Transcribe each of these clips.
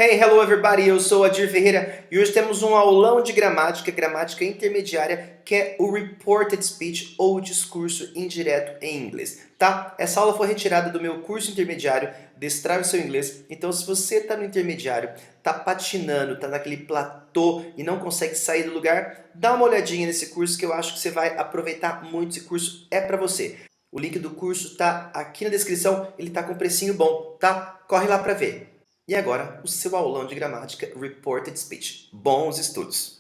Hey, hello everybody, eu sou Adir Ferreira e hoje temos um aulão de gramática intermediária, que é o Reported Speech ou Discurso Indireto em inglês, tá? Essa aula foi retirada do meu curso intermediário, Destrave Seu Inglês, então se você está no intermediário, tá patinando, tá naquele platô e não consegue sair do lugar, dá uma olhadinha nesse curso que eu acho que você vai aproveitar muito, esse curso é para você. O link do curso tá aqui na descrição, ele tá com precinho bom, tá? Corre lá para ver. E agora, o seu aulão de gramática Reported Speech. Bons estudos!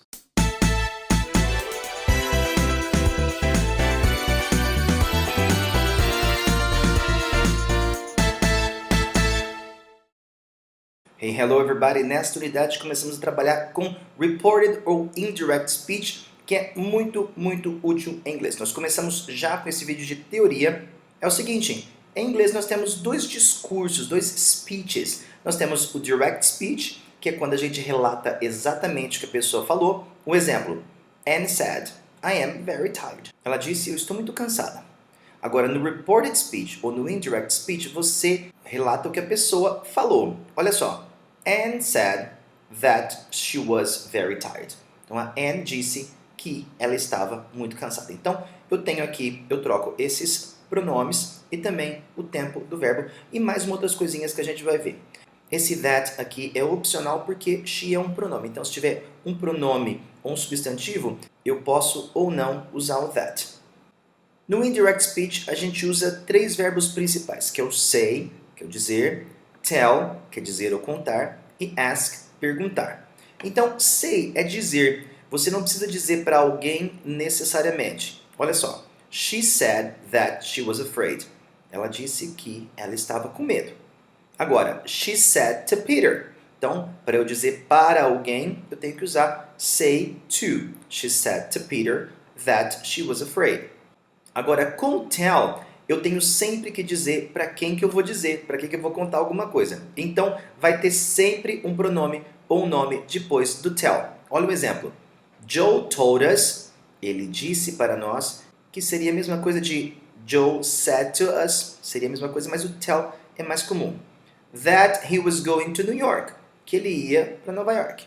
Hey, hello everybody! Nesta unidade começamos a trabalhar com Reported ou Indirect Speech, que é muito útil em inglês. Nós começamos já com esse vídeo de teoria. É o seguinte, em inglês nós temos dois discursos, dois speeches. Nós temos o Direct Speech, que é quando a gente relata exatamente o que a pessoa falou. Um exemplo, Anne said, I am very tired. Ela disse, eu estou muito cansada. Agora, no Reported Speech ou no Indirect Speech, você relata o que a pessoa falou. Olha só, Anne said that she was very tired. Então, a Anne disse que ela estava muito cansada. Então, eu tenho aqui, eu troco esses pronomes e também o tempo do verbo e mais outras coisinhas que a gente vai ver. Esse that aqui é opcional porque she é um pronome. Então, se tiver um pronome ou um substantivo, eu posso ou não usar o that. No Indirect Speech, a gente usa três verbos principais, que é o say, que é o dizer, tell, que é dizer ou contar, e ask, perguntar. Então, say é dizer. Você não precisa dizer para alguém necessariamente. Olha só. She said that she was afraid. Ela disse que ela estava com medo. Agora, she said to Peter. Então, para eu dizer para alguém, eu tenho que usar say to. She said to Peter that she was afraid. Agora, com tell, eu tenho sempre que dizer para quem que eu vou dizer, para quem que eu vou contar alguma coisa. Então, vai ter sempre um pronome ou um nome depois do tell. Olha o exemplo. Joe told us, ele disse para nós, que seria a mesma coisa de Joe said to us, seria a mesma coisa, mas o tell é mais comum. That he was going to New York, que ele ia para Nova York.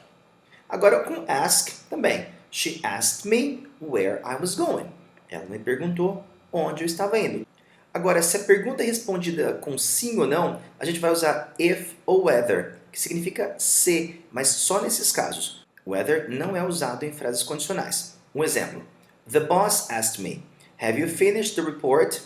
Agora com ask também. She asked me where I was going. Ela me perguntou onde eu estava indo. Agora, se a pergunta é respondida com sim ou não, a gente vai usar if ou whether, que significa se, mas só nesses casos. Whether não é usado em frases condicionais. Um exemplo. The boss asked me, have you finished the report?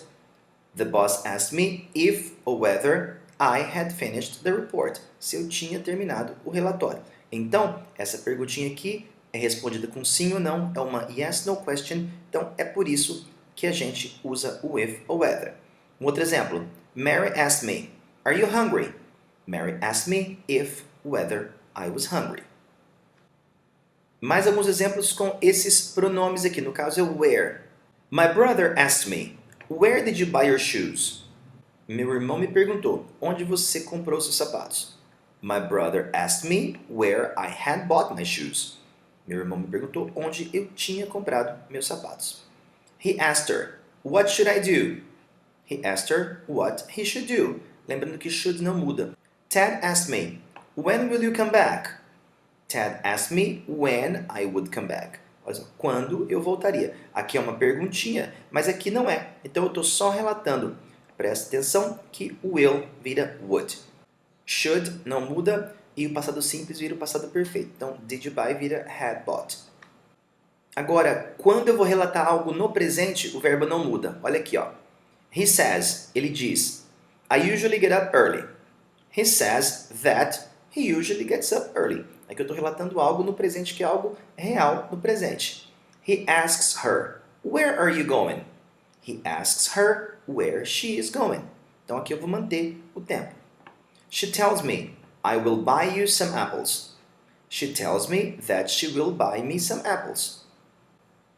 The boss asked me if or whether I had finished the report. Se eu tinha terminado o relatório. Então, essa perguntinha aqui é respondida com sim ou não, é uma yes, no question, então é por isso que a gente usa o if ou whether. Um outro exemplo, Mary asked me, are you hungry? Mary asked me if, whether I was hungry. Mais alguns exemplos com esses pronomes aqui, no caso é where. My brother asked me, where did you buy your shoes? Meu irmão me perguntou, onde você comprou seus sapatos? My brother asked me where I had bought my shoes. Meu irmão me perguntou onde eu tinha comprado meus sapatos. He asked her, what should I do? He asked her what he should do. Lembrando que should não muda. Ted asked me, when will you come back? Ted asked me when I would come back. Olha só, quando eu voltaria. Aqui é uma perguntinha, mas aqui não é. Então eu estou só relatando. Presta atenção que o will vira would. Should não muda e o passado simples vira o passado perfeito. Então, did you buy vira had bought. Agora, quando eu vou relatar algo no presente, o verbo não muda. Olha aqui, ó. He says, ele diz, I usually get up early. He says that he usually gets up early. Aqui eu estou relatando algo no presente que é algo real no presente. He asks her, where are you going? He asks her where she is going. Então aqui eu vou manter o tempo. She tells me, I will buy you some apples. She tells me that she will buy me some apples.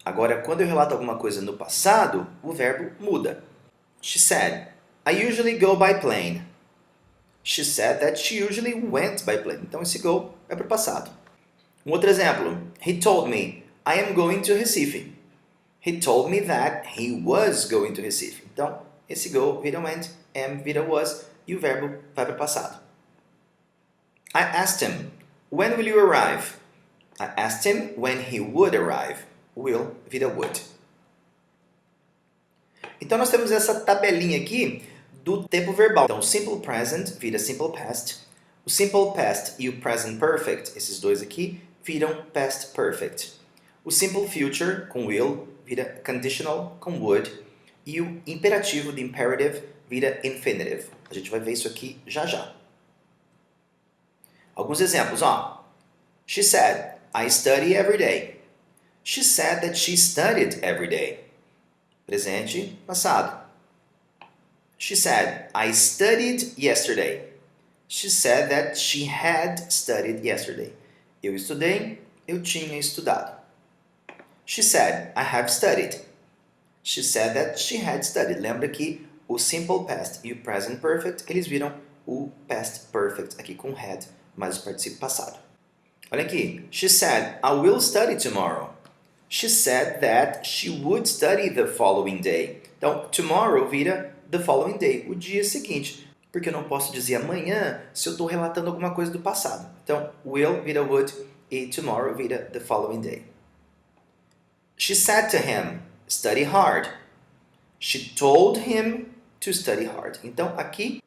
Agora, quando eu relato alguma coisa no passado, o verbo muda. She said, I usually go by plane. She said that she usually went by plane. Então esse go é para o passado. Um outro exemplo. He told me, I am going to Recife. He told me that he was going to Recife. Então, esse go vira went, am vira was e o verbo vai para o passado. I asked him, when will you arrive? I asked him when he would arrive. Will vira would. Então, nós temos essa tabelinha aqui do tempo verbal. Então, o simple present vira simple past. O simple past e o present perfect, esses dois aqui, viram past perfect. O simple future, com will, vira conditional, com would. E o imperativo de imperative vira infinitive. A gente vai ver isso aqui já já. Alguns exemplos, ó. She said, I study every day. She said that she studied every day. Presente, passado. She said, I studied yesterday. She said that she had studied yesterday. Eu estudei, eu tinha estudado. She said, I have studied. She said that she had studied. Lembra que o simple past e o present perfect, eles viram o past perfect aqui com had, mais o particípio passado. Olha aqui. She said, I will study tomorrow. She said that she would study the following day. Então, tomorrow vira the following day, o dia seguinte. Porque eu não posso dizer amanhã se eu estou relatando alguma coisa do passado. Então, will vira would e tomorrow vira the following day. She said to him, study hard. She told him to study hard. Então, aqui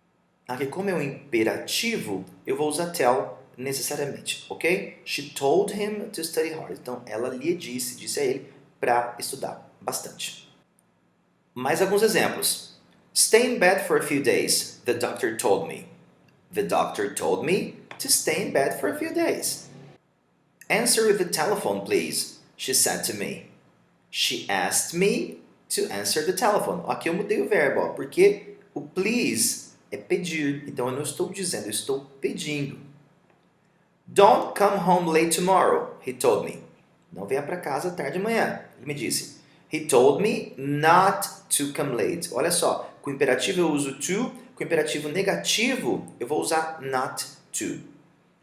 como é um imperativo, eu vou usar tell necessariamente, ok? She told him to study hard. Então, ela lhe disse a ele para estudar bastante. Mais alguns exemplos. Stay in bed for a few days, the doctor told me. The doctor told me to stay in bed for a few days. Answer the telephone, please, she said to me. She asked me to answer the telephone. Aqui eu mudei o verbo, ó, porque o please é pedir. Então, eu não estou dizendo, eu estou pedindo. Don't come home late tomorrow, he told me. Não venha para casa tarde de manhã, ele me disse. He told me not to come late. Olha só, com o imperativo eu uso to, com o imperativo negativo eu vou usar not to.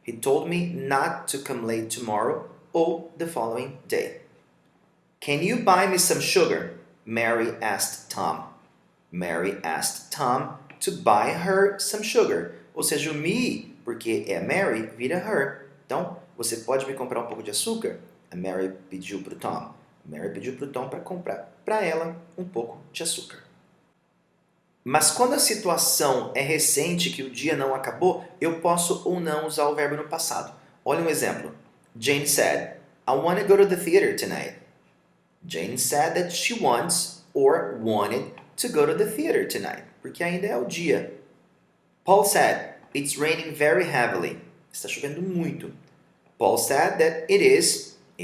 He told me not to come late tomorrow or the following day. Can you buy me some sugar? Mary asked Tom. Mary asked Tom to buy her some sugar. Ou seja, o me, porque é Mary, vira her. Então, você pode me comprar um pouco de açúcar? A Mary pediu para o Tom. Mary pediu para o Tom para comprar para ela um pouco de açúcar. Mas quando a situação é recente, que o dia não acabou, eu posso ou não usar o verbo no passado. Olha um exemplo. Jane said, I want to go to the theater tonight. Jane said that she wants or wanted to go to the theater tonight. Porque ainda é o dia. Paul said, it's raining very heavily. Está chovendo muito. Paul said that it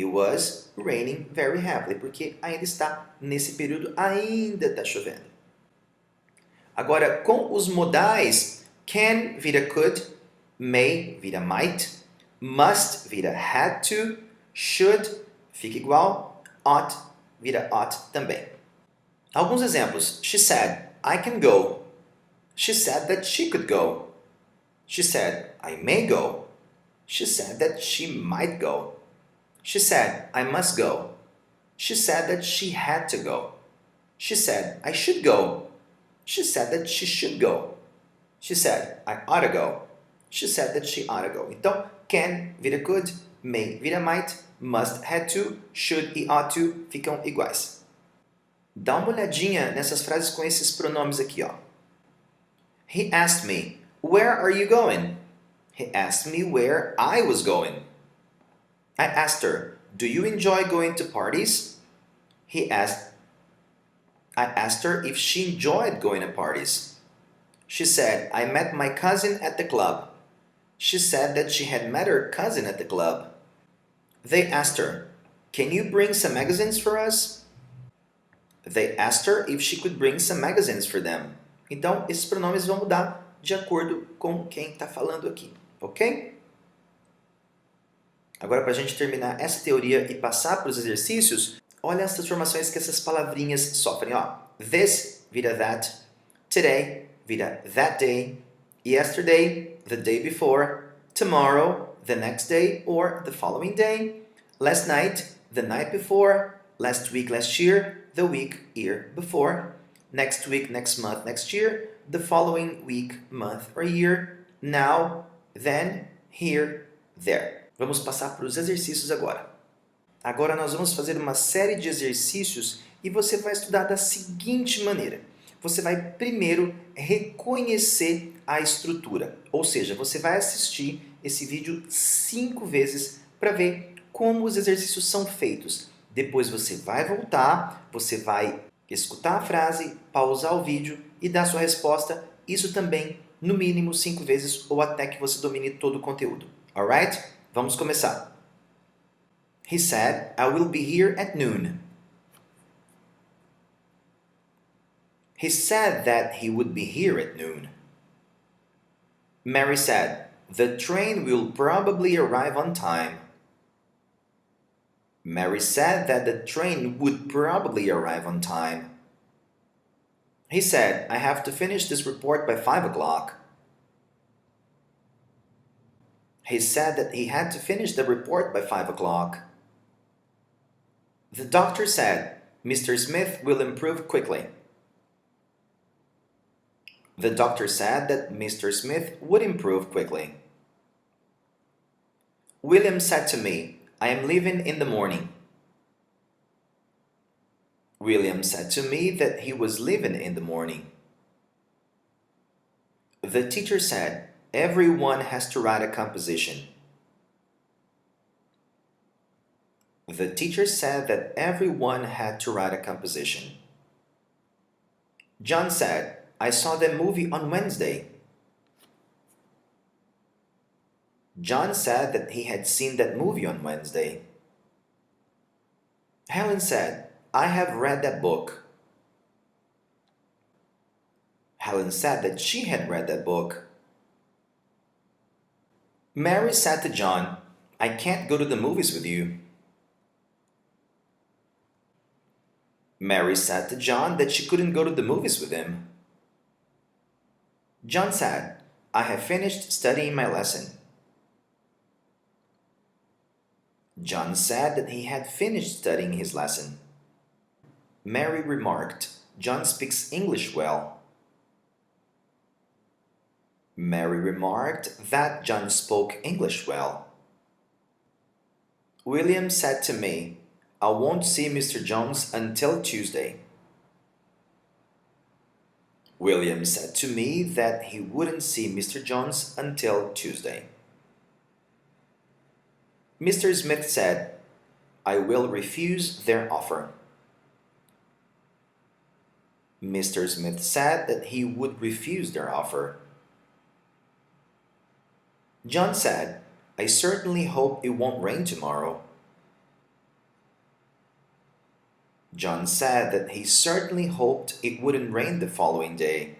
was raining very heavily. Porque ainda está nesse período, ainda está chovendo. Agora, com os modais, can vira could, may vira might, must vira had to, should fica igual, ought vira ought também. Alguns exemplos. She said, I can go. She said that she could go. She said, I may go. She said that she might go. She said, I must go. She said that she had to go. She said, I should go. She said that she should go. She said, I ought to go. She said that she ought to go. Então, can vira could, may vira might, must, had to, should e ought to ficam iguais. Dá uma olhadinha nessas frases com esses pronomes aqui, ó. He asked me, where are you going? He asked me where I was going. I asked her, do you enjoy going to parties? I asked her if she enjoyed going to parties. She said, I met my cousin at the club. She said that she had met her cousin at the club. They asked her, can you bring some magazines for us? They asked her if she could bring some magazines for them. Então, esses pronomes vão mudar de acordo com quem está falando aqui, ok? Agora, para a gente terminar essa teoria e passar para os exercícios, olha as transformações que essas palavrinhas sofrem. Ó. This vira that, today vira that day, yesterday, the day before, tomorrow, the next day or the following day, last night, the night before, last week, last year, the week, year before, next week, next month, next year, the following week, month or year, now, then, here, there. Vamos passar para os exercícios agora. Agora nós vamos fazer uma série de exercícios e você vai estudar da seguinte maneira. Você vai primeiro reconhecer a estrutura, ou seja, você vai assistir esse vídeo 5 vezes para ver como os exercícios são feitos. Depois você vai voltar, você vai escutar a frase, pausar o vídeo e dar sua resposta, isso também no mínimo 5 vezes ou até que você domine todo o conteúdo. Alright? Vamos começar. He said, I will be here at noon. He said that he would be here at noon. Mary said, the train will probably arrive on time. Mary said that the train would probably arrive on time. He said, I have to finish this report by 5 o'clock. He said that he had to finish the report by 5 o'clock. The doctor said, Mr. Smith will improve quickly. The doctor said that Mr. Smith would improve quickly. William said to me, I am leaving in the morning. William said to me that he was leaving in the morning. The teacher said, everyone has to write a composition. The teacher said that everyone had to write a composition. John said, I saw that movie on Wednesday. John said that he had seen that movie on Wednesday. Helen said, I have read that book. Helen said that she had read that book. Mary said to John, I can't go to the movies with you. Mary said to John that she couldn't go to the movies with him. John said, I have finished studying my lesson. John said that he had finished studying his lesson. Mary remarked, John speaks English well. Mary remarked that John spoke English well. William said to me, I won't see Mr. Jones until Tuesday. William said to me that he wouldn't see Mr. Jones until Tuesday. Mr. Smith said, I will refuse their offer. Mr. Smith said that he would refuse their offer. John said, I certainly hope it won't rain tomorrow. John said that he certainly hoped it wouldn't rain the following day.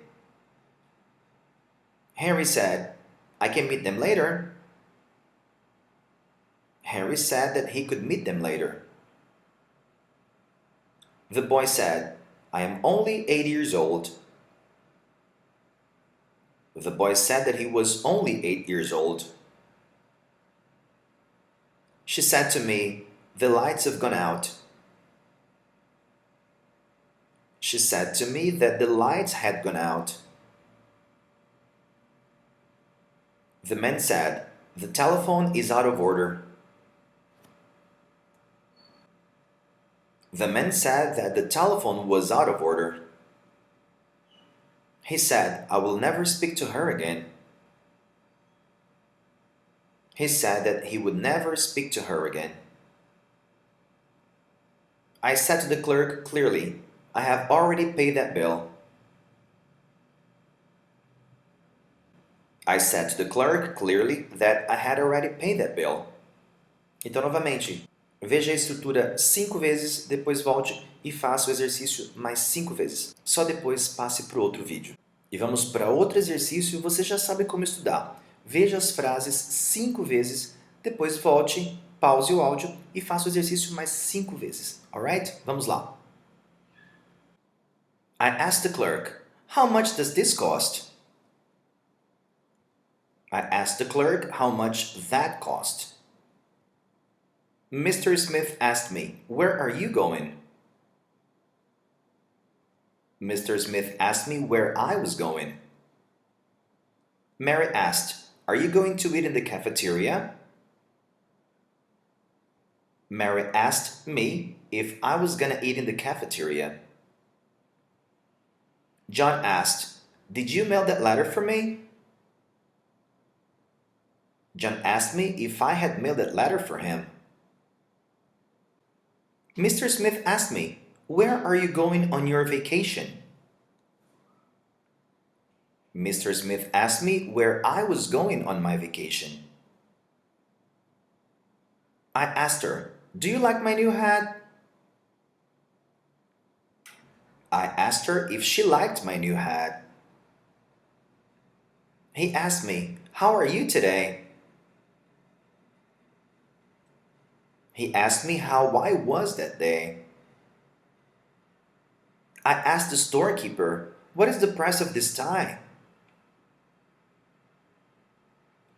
Harry said, I can meet them later. Harry said that he could meet them later. The boy said, I am only 8 years old. The boy said that he was only 8 years old. She said to me, the lights have gone out. She said to me that the lights had gone out. The man said, the telephone is out of order. The man said that the telephone was out of order. He said, I will never speak to her again. He said that he would never speak to her again. I said to the clerk clearly, I have already paid that bill. I said to the clerk clearly that I had already paid that bill. Então, novamente, veja a estrutura 5 vezes, depois volte e faça o exercício mais 5 vezes. Só depois passe para o outro vídeo. E vamos para outro exercício, você já sabe como estudar. Veja as frases 5 vezes, depois volte, pause o áudio e faça o exercício mais 5 vezes. Alright? Vamos lá. I asked the clerk, how much does this cost? I asked the clerk how much that cost. Mr. Smith asked me, where are you going? Mr. Smith asked me where I was going. Mary asked, Are you going to eat in the cafeteria? Mary asked me if I was gonna eat in the cafeteria. John asked, "Did you mail that letter for me?" John asked me if I had mailed that letter for him. Mr. Smith asked me, "Where are you going on your vacation?" Mr. Smith asked me where I was going on my vacation. I asked her, "Do you like my new hat?" I asked her if she liked my new hat. He asked me, "How are you today?" He asked me how I was that day. I asked the storekeeper, "What is the price of this tie?"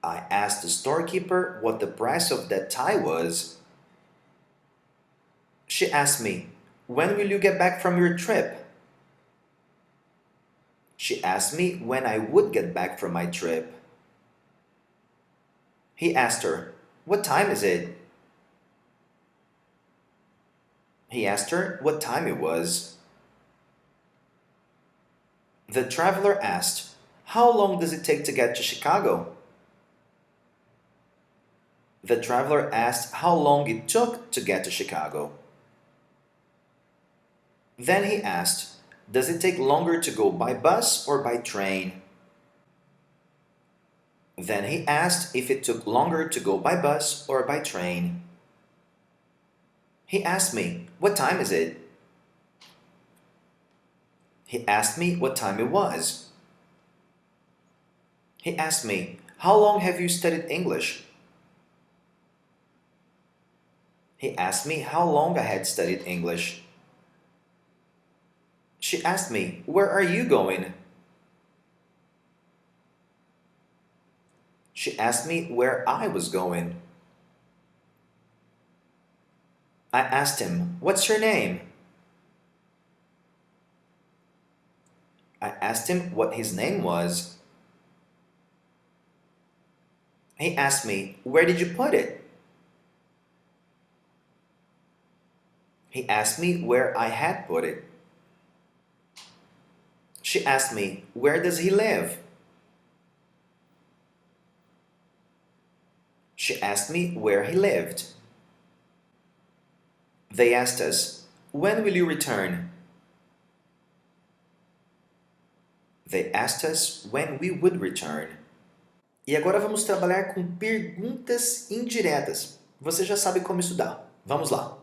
I asked the storekeeper what the price of that tie was. She asked me, "When will you get back from your trip?" She asked me when I would get back from my trip. He asked her, "What time is it?" He asked her what time it was. The traveler asked, "How long does it take to get to Chicago?" The traveler asked how long it took to get to Chicago. Then he asked, "Does it take longer to go by bus or by train?" Then he asked if it took longer to go by bus or by train. He asked me, "What time is it?" He asked me what time it was. He asked me, "How long have you studied English?" He asked me how long I had studied English. She asked me, "Where are you going?" She asked me where I was going. I asked him, "What's your name?" I asked him what his name was. He asked me, "Where did you put it?" He asked me where I had put it. She asked me, "Where does he live?" She asked me where he lived. They asked us, "When will you return?" They asked us when we would return. E agora vamos trabalhar com perguntas indiretas. Você já sabe como estudar. Vamos lá.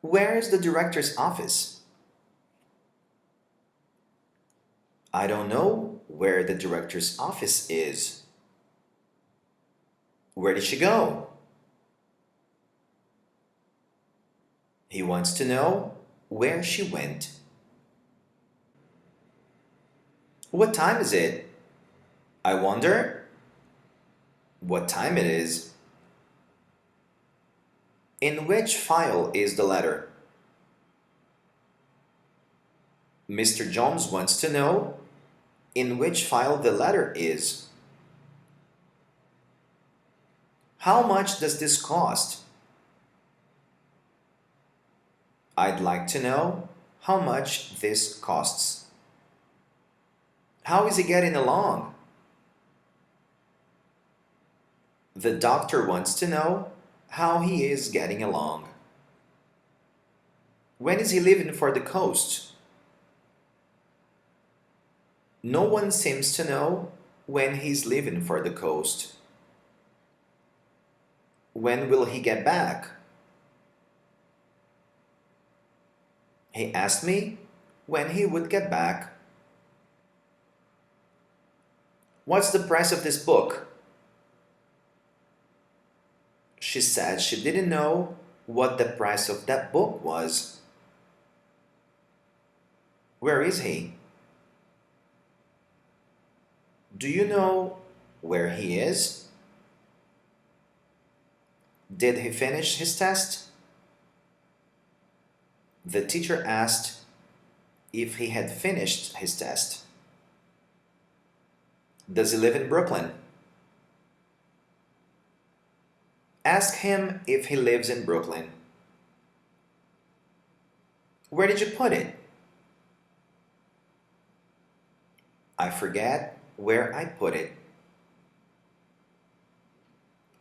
Where is the director's office? I don't know where the director's office is. Where did she go? He wants to know where she went. What time is it? I wonder what time it is. In which file is the letter? Mr. Jones wants to know in which file the letter is. How much does this cost? I'd like to know how much this costs. How is he getting along? The doctor wants to know how he is getting along. When is he leaving for the coast? No one seems to know when he's leaving for the coast. When will he get back? He asked me when he would get back. What's the price of this book? She said she didn't know what the price of that book was. Where is he? Do you know where he is? Did he finish his test? The teacher asked if he had finished his test. Does he live in Brooklyn? Ask him if he lives in Brooklyn. Where did you put it? I forget where I put it.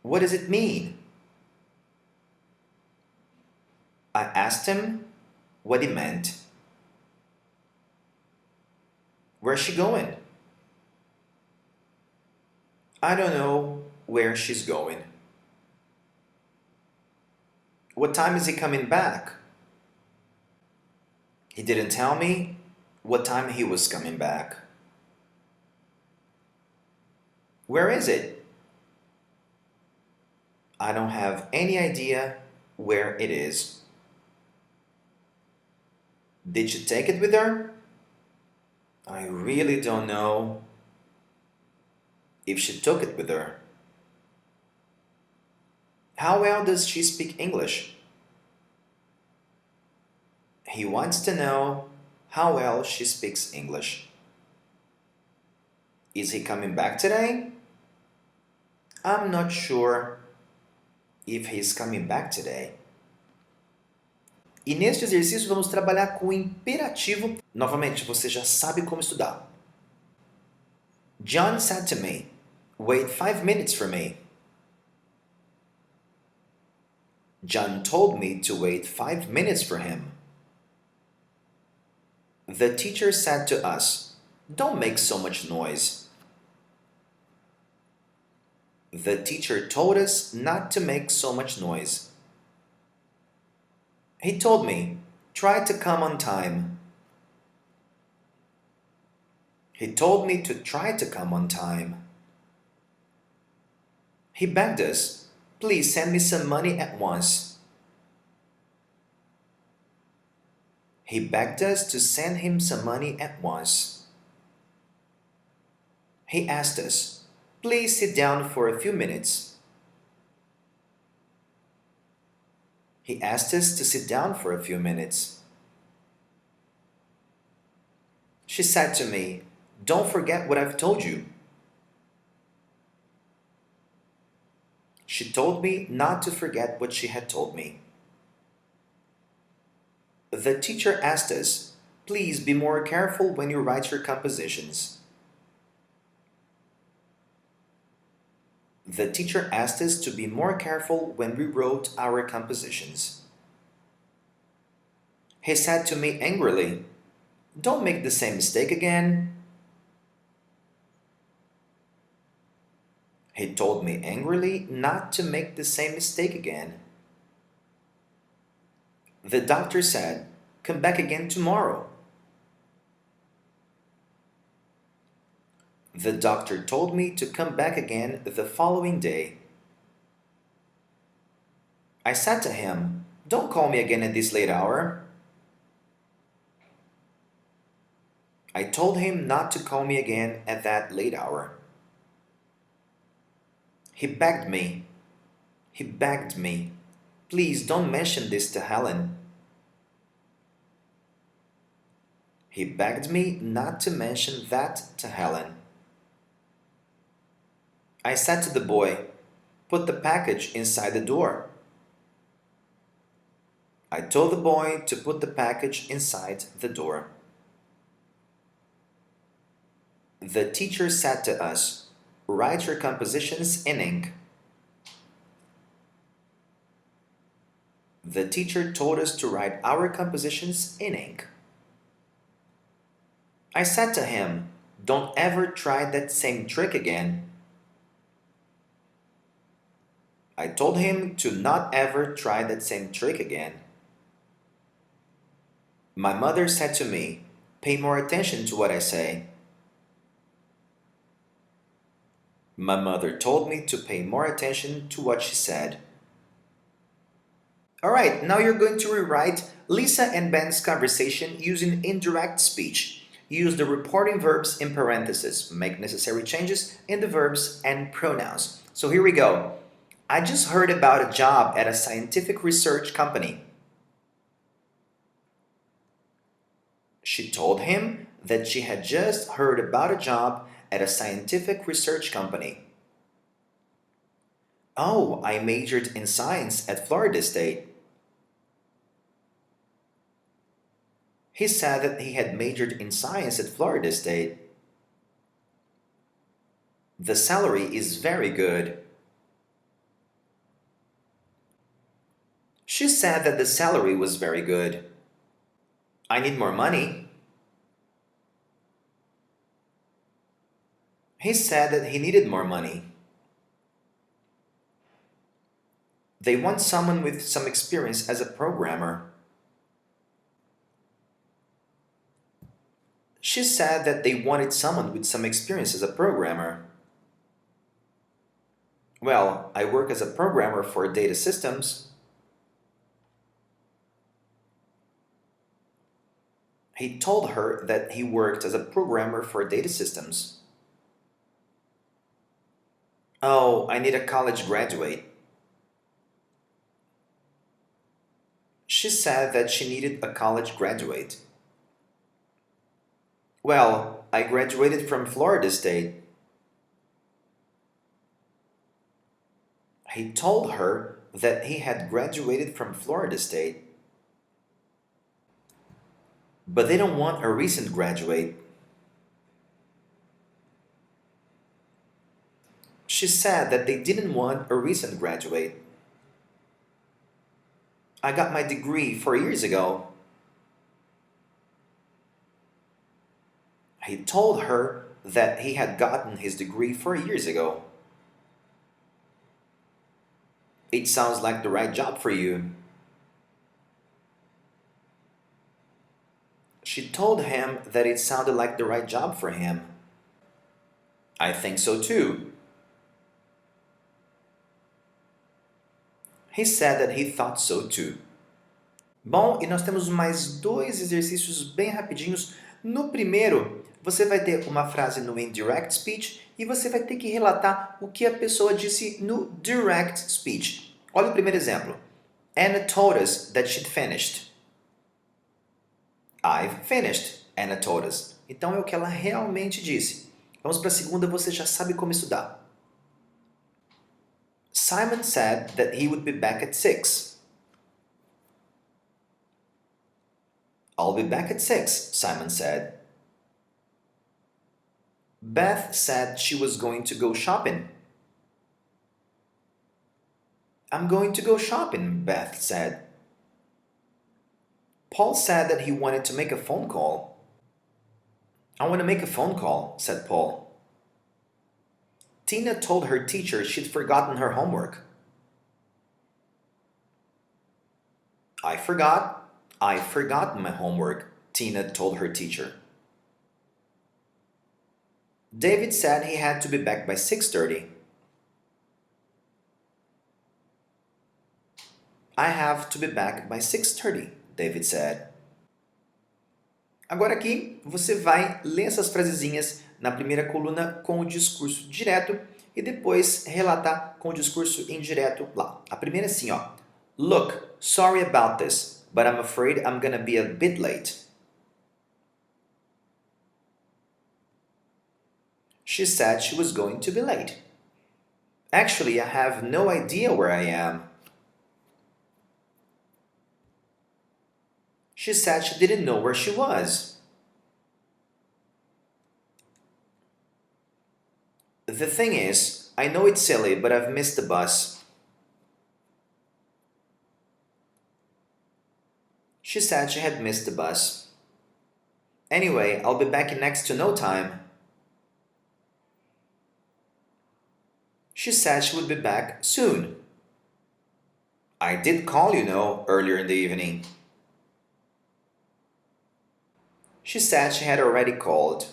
What does it mean? I asked him what he meant. Where's she going? I don't know where she's going. What time is he coming back? He didn't tell me what time he was coming back. Where is it? I don't have any idea where it is. Did she take it with her? I really don't know if she took it with her. How well does she speak English? He wants to know how well she speaks English. Is he coming back today? I'm not sure if he's coming back today. E neste exercício vamos trabalhar com o imperativo. Novamente, você já sabe como estudar. John said to me, "Wait 5 minutes for me." John told me to wait 5 minutes for him. The teacher said to us, "Don't make so much noise." The teacher told us not to make so much noise. He told me, "Try to come on time." He told me to try to come on time. He begged us, "Please send me some money at once." He begged us to send him some money at once. He asked us, "Please sit down for a few minutes." He asked us to sit down for a few minutes. She said to me, "Don't forget what I've told you." She told me not to forget what she had told me. The teacher asked us, "Please be more careful when you write your compositions." The teacher asked us to be more careful when we wrote our compositions. He said to me angrily, "Don't make the same mistake again." He told me angrily not to make the same mistake again. The doctor said, "Come back again tomorrow." The doctor told me to come back again the following day. I said to him, "Don't call me again at this late hour." I told him not to call me again at that late hour. He begged me, "Please don't mention this to Helen." He begged me not to mention that to Helen. I said to the boy, "Put the package inside the door." I told the boy to put the package inside the door. The teacher said to us, "Write your compositions in ink." The teacher told us to write our compositions in ink. I said to him, "Don't ever try that same trick again." I told him to not ever try that same trick again. My mother said to me, "Pay more attention to what I say." My mother told me to pay more attention to what she said. Alright, now you're going to rewrite Lisa and Ben's conversation using indirect speech. Use the reporting verbs in parentheses. Make necessary changes in the verbs and pronouns. So here we go. I just heard about a job at a scientific research company. She told him that she had just heard about a job at a scientific research company. Oh, I majored in science at Florida State. He said that he had majored in science at Florida State. The salary is very good. She said that the salary was very good. I need more money. He said that he needed more money. They want someone with some experience as a programmer. She said that they wanted someone with some experience as a programmer. Well, I work as a programmer for data systems. He told her that he worked as a programmer for data systems. Oh, I need a college graduate. She said that she needed a college graduate. Well, I graduated from Florida State. He told her that he had graduated from Florida State. But they don't want a recent graduate. She said that they didn't want a recent graduate. I got my degree 4 years ago. He told her that he had gotten his degree 4 years ago. It sounds like the right job for you. She told him that it sounded like the right job for him. I think so too. He said that he thought so too. Bom, e nós temos mais dois exercícios bem rapidinhos. No primeiro, você vai ter uma frase no indirect speech e você vai ter que relatar o que a pessoa disse no direct speech. Olha o primeiro exemplo. Anna told us that she'd finished. I've finished, Anna told us. Então é o que ela realmente disse. Vamos para a segunda, você já sabe como estudar. Simon said that he would be back at 6. I'll be back at 6, Simon said. Beth said she was going to go shopping. I'm going to go shopping, Beth said. Paul said that he wanted to make a phone call. I want to make a phone call, said Paul. Tina told her teacher she'd forgotten her homework. I forgot my homework, Tina told her teacher. David said he had to be back by 6:30. I have to be back by 6:30, David said. Agora aqui, você vai ler essas frasezinhas na primeira coluna com o discurso direto e depois relatar com o discurso indireto lá. A primeira é assim, ó. Look, sorry about this, but I'm afraid I'm gonna be a bit late. She said she was going to be late. Actually, I have no idea where I am. She said she didn't know where she was. The thing is, I know it's silly, but I've missed the bus. She said she had missed the bus. Anyway, I'll be back in next to no time. She said she would be back soon. I did call, earlier in the evening. She said she had already called.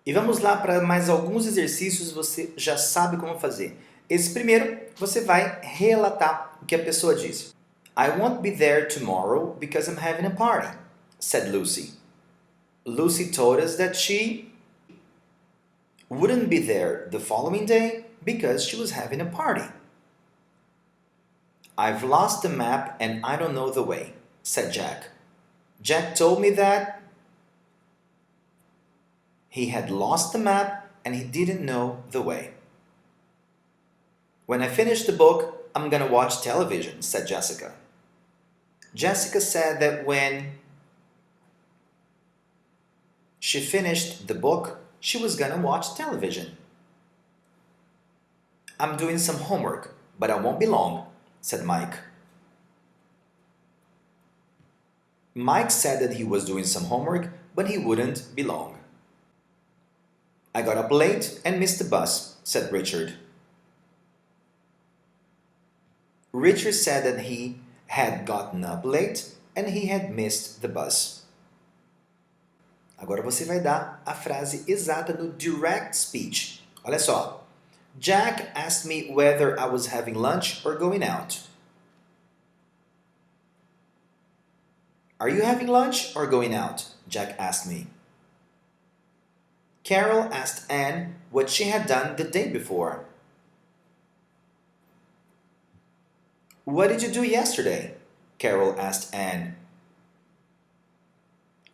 E vamos lá para mais alguns exercícios, você já sabe como fazer. Esse primeiro, você vai relatar o que a pessoa disse. I won't be there tomorrow because I'm having a party, said Lucy. Lucy told us that she wouldn't be there the following day because she was having a party. I've lost the map and I don't know the way, said Jack. Jack told me that he had lost the map and he didn't know the way. When I finish the book, I'm gonna watch television, said Jessica. Jessica said that when she finished the book, she was gonna watch television. I'm doing some homework, but I won't be long, said Mike. Mike said that he was doing some homework, but he wouldn't be long. I got up late and missed the bus, said Richard. Richard said that he had gotten up late and he had missed the bus. Agora você vai dar a frase exata no direct speech. Olha só. Jack asked me whether I was having lunch or going out. Are you having lunch or going out? Jack asked me. Carol asked Anne what she had done the day before. What did you do yesterday? Carol asked Anne.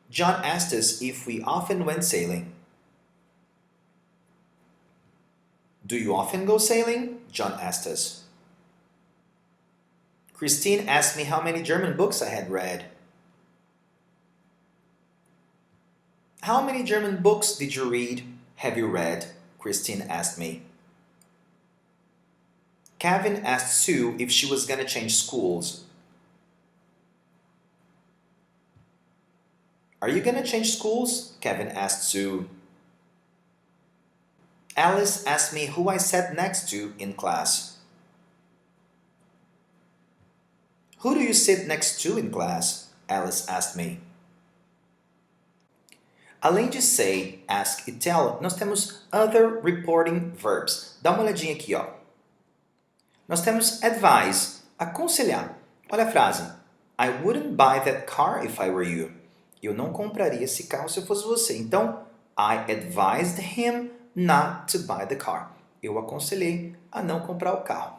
John asked us if we often went sailing. Do you often go sailing? John asked us. Christine asked me how many German books I had read. How many German books did you read? Have you read? Christine asked me. Kevin asked Sue if she was gonna change schools. Are you gonna change schools? Kevin asked Sue. Alice asked me who I sat next to in class. Who do you sit next to in class? Alice asked me. Além de say, ask e tell, nós temos other reporting verbs. Dá uma olhadinha aqui, ó. Nós temos advise, aconselhar. Olha a frase. I wouldn't buy that car if I were you. Eu não compraria esse carro se eu fosse você. Então, I advised him not to buy the car. Eu aconselhei a não comprar o carro.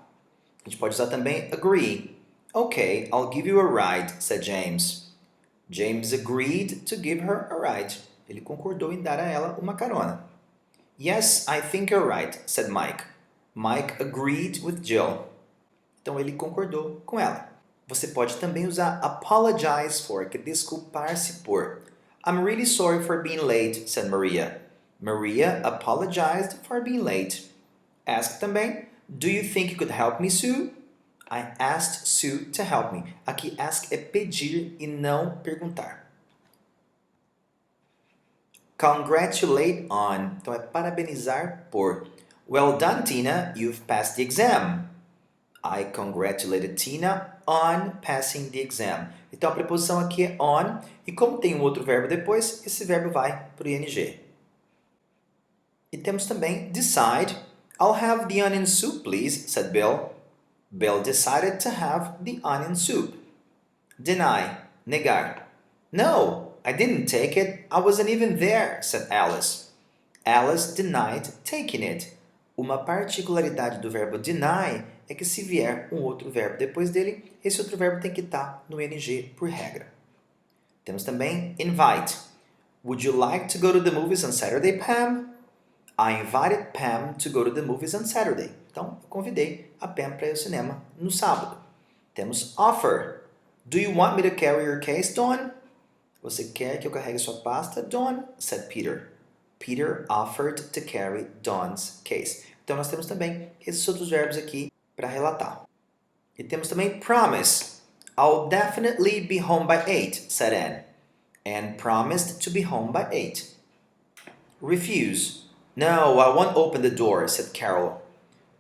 A gente pode usar também agree. Okay, I'll give you a ride, said James. James agreed to give her a ride. Ele concordou em dar a ela uma carona. Yes, I think you're right, said Mike. Mike agreed with Jill. Então ele concordou com ela. Você pode também usar apologize for, que é desculpar-se por. I'm really sorry for being late, said Maria. Maria apologized for being late. Ask também, do you think you could help me, Sue? I asked Sue to help me. Aqui ask é pedir e não perguntar. Congratulate on, então é parabenizar por. Well done, Tina, you've passed the exam. I congratulated Tina on passing the exam. Então a preposição aqui é on, e como tem um outro verbo depois, esse verbo vai para o ing. E temos também decide. I'll have the onion soup, please, said Bill. Bill decided to have the onion soup. Deny, negar. No, I didn't take it. I wasn't even there, said Alice. Alice denied taking it. Uma particularidade do verbo deny é que se vier um outro verbo depois dele, esse outro verbo tem que estar no ing por regra. Temos também invite. Would you like to go to the movies on Saturday, Pam? I invited Pam to go to the movies on Saturday. Então, eu convidei a Pam para ir ao cinema no sábado. Temos offer. Do you want me to carry your case, Dawn? Você quer que eu carregue sua pasta, Dawn? Said Peter. Peter offered to carry Dawn's case. Então, nós temos também esses outros verbos aqui para relatar. E temos também promise. I'll definitely be home by 8, said Anne. Anne promised to be home by 8. Refuse. No, I won't open the door, said Carol.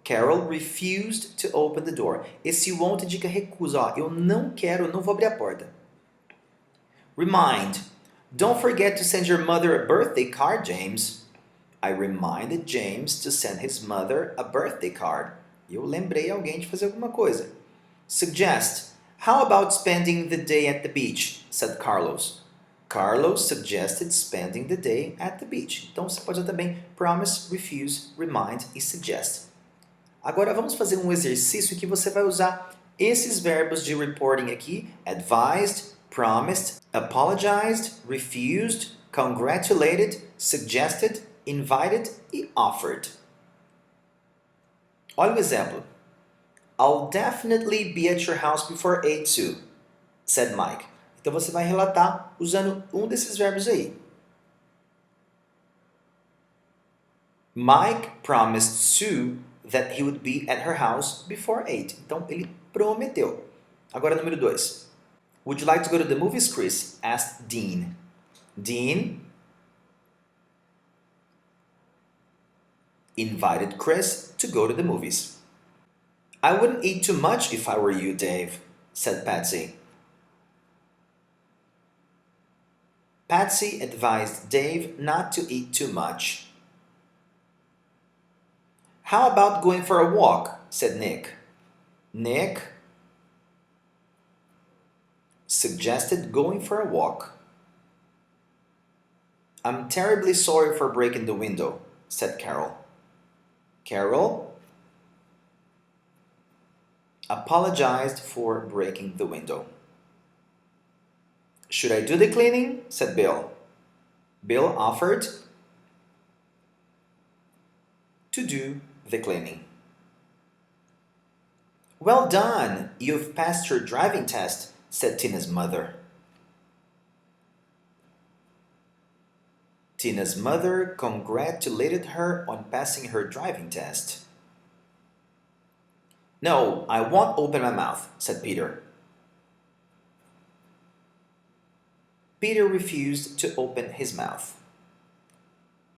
Carol refused to open the door. Esse won't indica recusa. Ó, eu não quero, eu não vou abrir a porta. Remind. Don't forget to send your mother a birthday card, James. I reminded James to send his mother a birthday card. Eu lembrei alguém de fazer alguma coisa. Suggest. How about spending the day at the beach? Said Carlos. Carlos suggested spending the day at the beach. Então você pode usar também promise, refuse, remind e suggest. Agora vamos fazer um exercício que você vai usar esses verbos de reporting aqui: advised, promised, apologized, refused, congratulated, suggested invited e offered. Olha o exemplo. I'll definitely be at your house before 8 too, said Mike. Então você vai relatar usando um desses verbos aí. Mike promised Sue that he would be at her house before 8. Então ele prometeu. Agora número 2. Would you like to go to the movies, Chris? Asked Dean. Dean invited Chris to go to the movies. I wouldn't eat too much if I were you, Dave, said Patsy. Patsy advised Dave not to eat too much. How about going for a walk? Said Nick. Nick suggested going for a walk. I'm terribly sorry for breaking the window, said Carol. Carol apologized for breaking the window. Should I do the cleaning? Said Bill. Bill offered to do the cleaning. Well done! You've passed your driving test, said Tina's mother. Tina's mother congratulated her on passing her driving test. No, I won't open my mouth, said Peter. Peter refused to open his mouth.